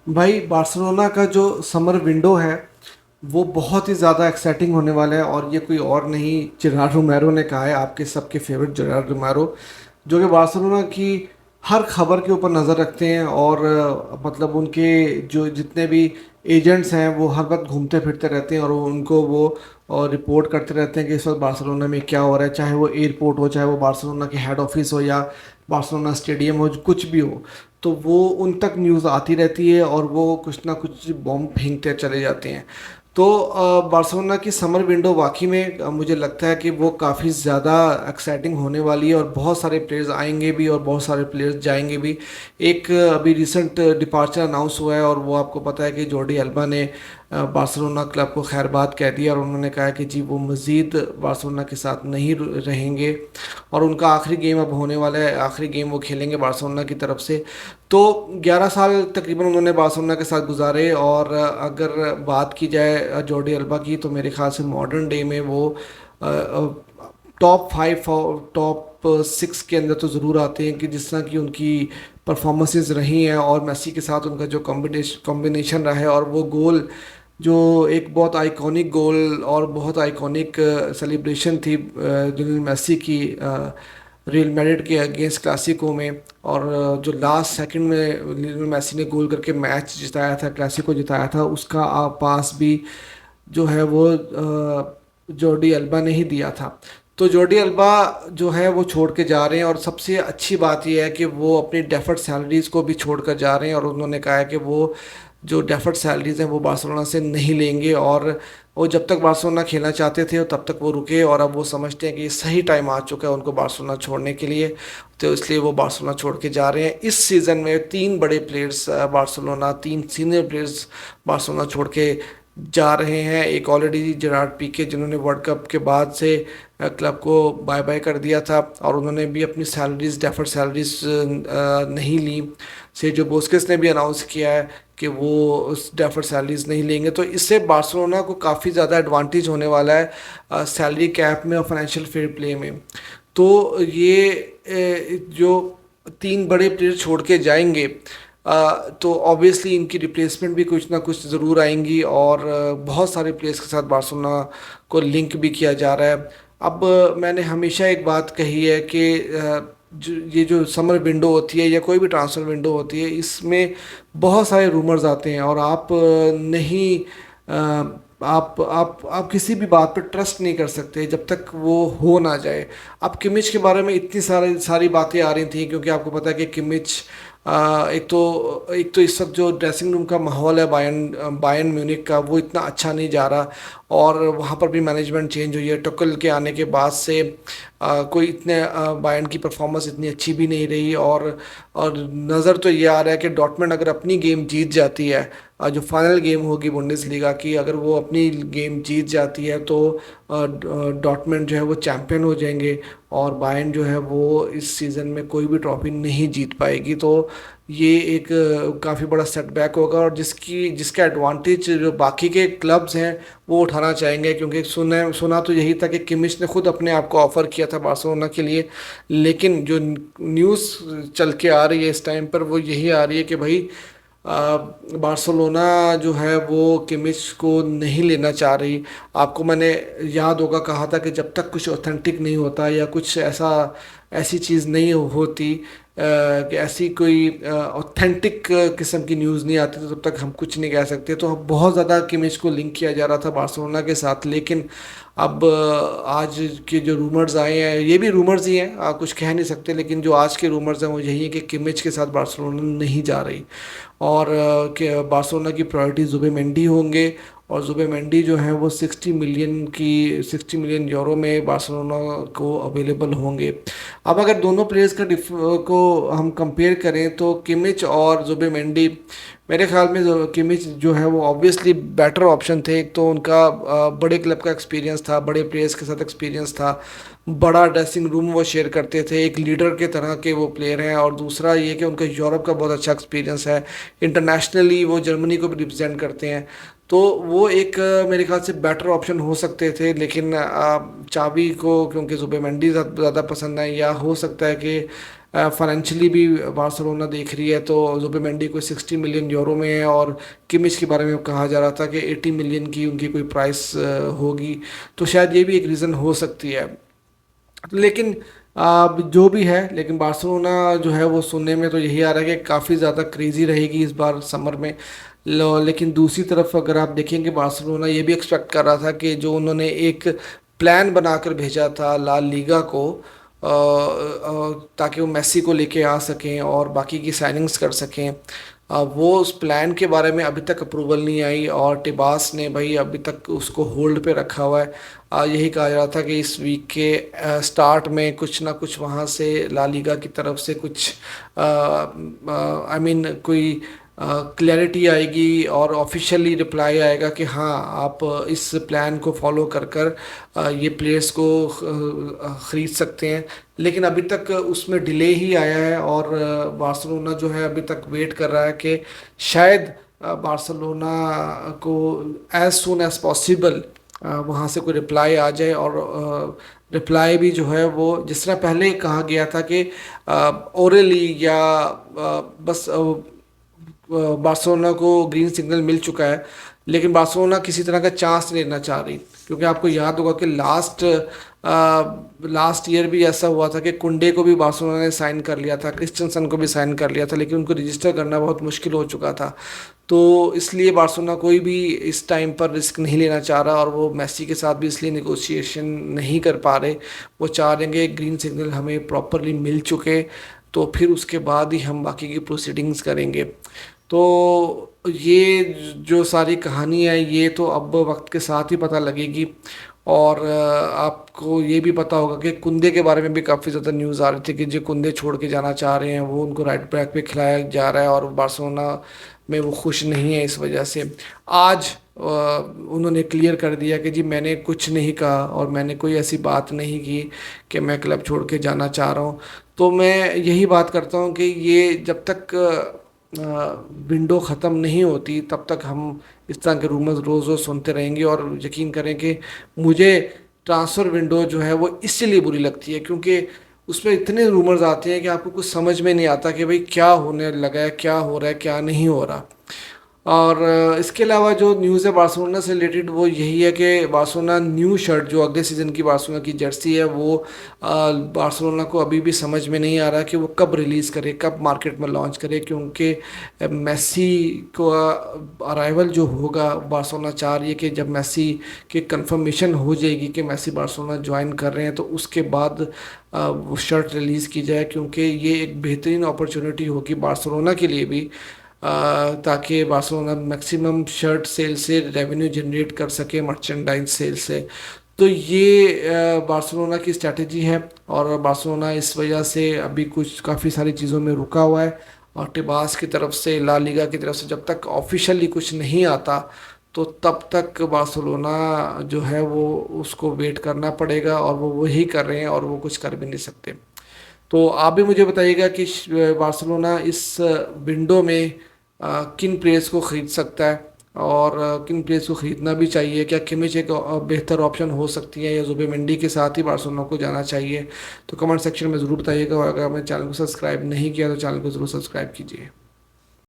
भाई बार्सिलोना का जो समर विंडो है वो बहुत ही ज़्यादा एक्साइटिंग होने वाला है। और ये कोई और नहीं, जेरार्ड रोमेरो ने कहा है, आपके सबके फेवरेट जेरार्ड रोमेरो, जो कि बार्सिलोना की हर खबर के ऊपर नज़र रखते हैं। और मतलब उनके जो जितने भी एजेंट्स हैं वो हर वक्त घूमते फिरते रहते हैं और उनको वो और रिपोर्ट करते रहते हैं कि इस वक्त बार्सिलोना में क्या हो रहा है, चाहे वो एयरपोर्ट हो, चाहे वो बार्सिलोना के हेड ऑफिस हो, या बार्सिलोना स्टेडियम हो, कुछ भी हो। तो वो उन तक न्यूज़ आती रहती है और वो कुछ ना कुछ बॉम्ब फेंकते चले जाते हैं। तो बार्सिलोना की समर विंडो वाकई में मुझे लगता है कि वो काफ़ी ज़्यादा एक्साइटिंग होने वाली है और बहुत सारे प्लेयर्स आएंगे भी और बहुत सारे प्लेयर्स जाएंगे भी। एक अभी रिसेंट डिपार्चर अनाउंस हुआ है और वो आपको पता है कि जॉर्डी अल्बा ने बार्सिलोना क्लब को खैरबाद कह दिया और उन्होंने कहा कि जी वो मज़ीद बार्सिलोना के साथ नहीं रहेंगे। और उनका आखिरी गेम अब होने वाला है, आखिरी गेम वो खेलेंगे बार्सिलोना की तरफ से। तो 11 साल तकरीबन उन्होंने बार्सिलोना के साथ गुजारे। और अगर बात की जाए जॉर्डी अल्बा की, तो मेरे ख्याल से मॉडर्न डे में वो टॉप 5 और टॉप 6 के अंदर तो ज़रूर आते हैं, कि जिस तरह की उनकी परफॉर्मेंसेस रही हैं और मेसी के साथ उनका जो कॉम्बिनेशन रहा है, और वो गोल जो एक बहुत आइकॉनिक गोल और बहुत आइकॉनिक सेलिब्रेशन थी लियोनेल मेसी की रियल मैड्रिड के अगेंस्ट क्लासिको में। और जो लास्ट सेकंड में लियोनेल मेसी ने गोल करके मैच जिताया था, क्लासिको जिताया था, उसका पास भी जो है वो जॉर्डी अल्बा ने ही दिया था। तो जॉर्डी अल्बा जो है वो छोड़ के जा रहे हैं और सबसे अच्छी बात यह है कि वो अपनी डेफर्ड सैलरीज को भी छोड़ कर जा रहे हैं। और उन्होंने कहा है कि वो जो डेफर्ड सैलरीज हैं वो बार्सिलोना से नहीं लेंगे। और वो जब तक बार्सिलोना खेलना चाहते थे तब तक वो रुके, और अब वो समझते हैं कि सही टाइम आ चुका है उनको बार्सिलोना छोड़ने के लिए। तो इसलिए वो बार्सिलोना छोड़ के जा रहे हैं। इस सीज़न में 3 बड़े players Barcelona, 3 senior players Barcelona छोड़ के जा रहे हैं। एक ऑलरेडी जेरार्ड पीके, जिन्होंने वर्ल्ड कप के बाद से क्लब को बाय बाय कर दिया था और उन्होंने भी अपनी सैलरीज, डेफर्ड सैलरीज नहीं ली। सेर्जियो बुस्केट्स ने भी अनाउंस किया है कि वो उस डेफर्ड सैलरीज नहीं लेंगे। तो इससे बार्सिलोना को काफ़ी ज़्यादा एडवांटेज होने वाला है सैलरी कैप में और फाइनेंशियल फेयर प्ले में। तो ये जो 3 बड़े प्लेयर छोड़ के जाएंगे, तो ऑब्वियसली इनकी रिप्लेसमेंट भी कुछ ना कुछ ज़रूर आएंगी। और बहुत सारे प्लेयर्स के साथ बार्सिलोना को लिंक भी किया जा रहा है। अब मैंने हमेशा एक बात कही है कि ये जो समर विंडो होती है या कोई भी ट्रांसफ़र विंडो होती है, इसमें बहुत सारे रूमर्स आते हैं और आप नहीं आप किसी भी बात पर ट्रस्ट नहीं कर सकते जब तक वो हो ना जाए। अब किमिच के बारे में इतनी सारी सारी बातें आ रही थी, क्योंकि आपको पता है कि किमिच एक तो इस वक्त जो ड्रेसिंग रूम का माहौल है बायर्न बायर्न म्यूनिख का, वो इतना अच्छा नहीं जा रहा। और वहाँ पर भी मैनेजमेंट चेंज हुई है टुकल के आने के बाद से। कोई इतने बायर्न की परफॉर्मेंस इतनी अच्छी भी नहीं रही। और नज़र तो ये आ रहा है कि डॉर्टमुंड अगर अपनी गेम जीत जाती है, जो फाइनल गेम होगी बुंडेसलीगा की, अगर वो अपनी गेम जीत जाती है तो डॉर्टमुंड जो है वो चैंपियन हो जाएंगे और बायर्न जो है वो इस सीज़न में कोई भी ट्रॉफी नहीं जीत पाएगी। तो ये एक काफ़ी बड़ा सेटबैक होगा और जिसका एडवांटेज जो बाकी के क्लब्स हैं वो उठाना चाहेंगे। क्योंकि सुना तो यही था कि किमिच ने खुद अपने आप को ऑफ़र किया था बार्सिलोना के लिए। लेकिन जो न्यूज़ चल के आ रही है इस टाइम पर वो यही आ रही है कि भाई बार्सिलोना जो है वो किमिच को नहीं लेना चाह रही। आपको मैंने याद होगा कहा था कि जब तक कुछ ऑथेंटिक नहीं होता या कुछ ऐसी चीज़ नहीं होती, कि ऐसी कोई ऑथेंटिक किस्म की न्यूज़ नहीं आती, तो तब तक हम कुछ नहीं कह सकते। तो बहुत ज़्यादा किमिच को लिंक किया जा रहा था बार्सिलोना के साथ। लेकिन अब आज के जो रूमर्स आए हैं, ये भी रूमर्स ही हैं, कुछ कह नहीं सकते, लेकिन जो आज के रूमर्स हैं वो यही है कि किमिच के साथ बार्सिलोना नहीं जा रही। और कि बार्सिलोना की प्रायोरिटी जुबिमेंडी होंगे। और जुबिमेंडी जो है वो 60 मिलियन यूरो में बार्सिलोना को अवेलेबल होंगे। अब अगर दोनों प्लेयर्स को हम कंपेयर करें तो किमिच और जुबिमेंडी, मेरे ख्याल में किमिच जो है वो ऑब्वियसली बेटर ऑप्शन थे। एक तो उनका बड़े क्लब का एक्सपीरियंस था, बड़े प्लेयर्स के साथ एक्सपीरियंस था, बड़ा ड्रेसिंग रूम वो शेयर करते थे, एक लीडर के तरह के वो प्लेयर हैं। और दूसरा ये कि उनका यूरोप का बहुत अच्छा एक्सपीरियंस है, इंटरनेशनली वो जर्मनी को भी रिप्रेजेंट करते हैं। तो वो एक मेरे ख्याल से बेटर ऑप्शन हो सकते थे। लेकिन चाबी को क्योंकि जुबिमेंडी ज़्यादा पसंद है, या हो सकता है कि फाइनेंशियली भी बार्सिलोना देख रही है, तो जुबिमेंडी कोई 60 मिलियन यूरो में है, और किमिच के बारे में कहा जा रहा था कि 80 मिलियन की उनकी कोई प्राइस होगी। तो शायद ये भी एक रीज़न हो सकती है। लेकिन जो भी है, लेकिन बार्सिलोना जो है वो सुनने में तो यही आ रहा है कि काफ़ी ज़्यादा क्रेजी रहेगी इस बार समर में। लेकिन दूसरी तरफ अगर आप देखेंगे, बार्सिलोना ये भी एक्सपेक्ट कर रहा था कि जो उन्होंने एक प्लान बनाकर भेजा था ला लीगा को, ताकि वो मेसी को लेके आ सकें और बाकी की साइनिंग्स कर सकें, वो उस प्लान के बारे में अभी तक अप्रूवल नहीं आई, और टिबास ने भाई अभी तक उसको होल्ड पे रखा हुआ है। यही कहा जा रहा था कि इस वीक के स्टार्ट में कुछ ना कुछ वहाँ से ला लीगा की तरफ से कुछ आई मीन कोई क्लैरिटी आएगी और ऑफिशियली रिप्लाई आएगा कि हाँ, आप इस प्लान को फॉलो कर कर ये प्लेयर्स को ख़रीद सकते हैं। लेकिन अभी तक उसमें डिले ही आया है, और बार्सिलोना जो है अभी तक वेट कर रहा है कि शायद बार्सिलोना को एज सुन एज पॉसिबल वहाँ से कोई रिप्लाई आ जाए। और रिप्लाई भी जो है वो जिस तरह पहले कहा गया था कि ओरली या बस बार्सिलोना को ग्रीन सिग्नल मिल चुका है, लेकिन बार्सिलोना किसी तरह का चांस नहीं लेना चाह रही, क्योंकि आपको याद होगा कि लास्ट ईयर भी ऐसा हुआ था कि कुंडे को भी बार्सिलोना ने साइन कर लिया था, क्रिस्टेंसन को भी साइन कर लिया था, लेकिन उनको रजिस्टर करना बहुत मुश्किल हो चुका था। तो इसलिए बार्सिलोना कोई भी इस टाइम पर रिस्क नहीं लेना चाह रहा, और वो मेसी के साथ भी इसलिए निगोशिएशन नहीं कर पा रहे। वो चाह रहे हैं ग्रीन सिग्नल हमें प्रॉपरली मिल चुके, तो फिर उसके बाद ही हम बाकी की प्रोसीडिंग्स करेंगे। तो ये जो सारी कहानी है ये तो अब वक्त के साथ ही पता लगेगी। और आपको ये भी पता होगा कि कुंदे के बारे में भी काफ़ी ज़्यादा न्यूज़ आ रही थी कि जो कुंदे छोड़ के जाना चाह रहे हैं, वो उनको राइट बैक पे खिलाया जा रहा है, और बार्सिलोना में वो खुश नहीं है इस वजह से। आज उन्होंने क्लियर कर दिया कि जी मैंने कुछ नहीं कहा, और मैंने कोई ऐसी बात नहीं की कि मैं क्लब छोड़ के जाना चाह रहा हूँ। तो मैं यही बात करता हूँ कि ये जब तक विंडो ख़त्म नहीं होती तब तक हम इस तरह के रूमर्स रोज़ रोज़ सुनते रहेंगे। और यकीन करें कि मुझे ट्रांसफ़र विंडो जो है वो इसलिए बुरी लगती है क्योंकि उसमें इतने रूमर्स आते हैं कि आपको कुछ समझ में नहीं आता कि भाई क्या होने लगा है, क्या हो रहा है, क्या नहीं हो रहा। और इसके अलावा जो न्यूज़ है बार्सिलोना से रिलेटेड वो यही है कि बार्सिलोना न्यू शर्ट जो अगले सीज़न की बार्सिलोना की जर्सी है वो बार्सिलोना को अभी भी समझ में नहीं आ रहा कि वो कब रिलीज़ करे, कब मार्केट में लॉन्च करे, क्योंकि मेसी को अराइवल जो होगा, बार्सिलोना चाह रही है कि जब मेसी की कंफर्मेशन हो जाएगी कि मेसी बार्सिलोना ज्वाइन कर रहे हैं तो उसके बाद वो शर्ट रिलीज़ की जाए, क्योंकि ये एक बेहतरीन अपॉर्चुनिटी होगी बार्सिलोना के लिए भी, ताकि बार्सिलोना मैक्सिमम शर्ट सेल से रेवेन्यू जनरेट कर सके, मर्चेंडाइज सेल से। तो ये बार्सिलोना की स्ट्रैटेजी है, और बार्सिलोना इस वजह से अभी कुछ काफ़ी सारी चीज़ों में रुका हुआ है। और टिबास की तरफ से, ला लीगा की तरफ से जब तक ऑफिशियली कुछ नहीं आता तो तब तक बार्सिलोना जो है वो उसको वेट करना पड़ेगा, और वो वही कर रहे हैं और वो कुछ कर भी नहीं सकते। तो आप भी मुझे बताइएगा कि बार्सिलोना इस विंडो में किन प्लेयर्स को ख़रीद सकता है, और किन प्लेयर्स को ख़रीदना भी चाहिए। क्या किमिच एक बेहतर ऑप्शन हो सकती है, या जुबिमेंडी के साथ ही बार्सिलोना को जाना चाहिए? तो कमेंट सेक्शन में ज़रूर बताइएगा, और अगर आपने चैनल को सब्सक्राइब नहीं किया तो चैनल को ज़रूर सब्सक्राइब कीजिए।